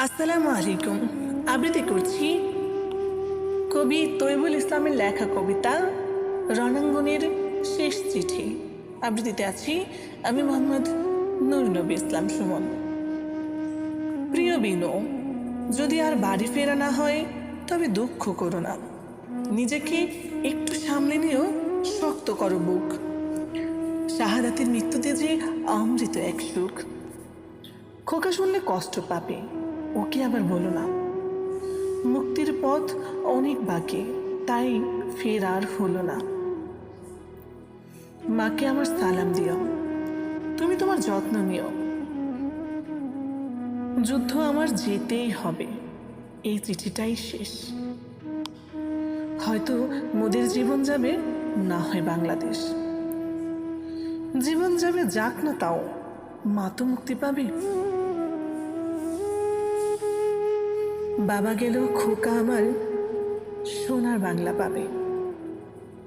আসসালামু আলাইকুম। আবৃত্তি করছি কবি তৈবুল ইসলামের লেখা কবিতা রণাঙ্গনের শেষ চিঠি। আবৃত্তিতে আছি আমি মোহাম্মদ নূর নবী ইসলাম সুমন। প্রিয় বিনু, যদি আর বাড়ি ফেরা না হয় তবে দুঃখ করো না। নিজেকে একটু সামলে নিয়েও শক্ত করো বুক। শাহাদাতের মৃত্যুতে যে অমৃত এক সুখ। খোকা শুনলে কষ্ট পাবে, ওকে আবার বলো না। মুক্তির পথ অনেক বাকি, তাই ফের আর হলো না। মাকে আমার সালাম দিও, তুমি তোমার যত্ন নিও। যুদ্ধ আমার যেতেই হবে, এই চিঠিটাই শেষ। হয়তো মোদের জীবন যাবে, না হয় বাংলাদেশ। জীবন যাবে যাক না, তাও মা তো মুক্তি পাবে। বাবা গেল, খোকা আমার সোনার বাংলা পাবে।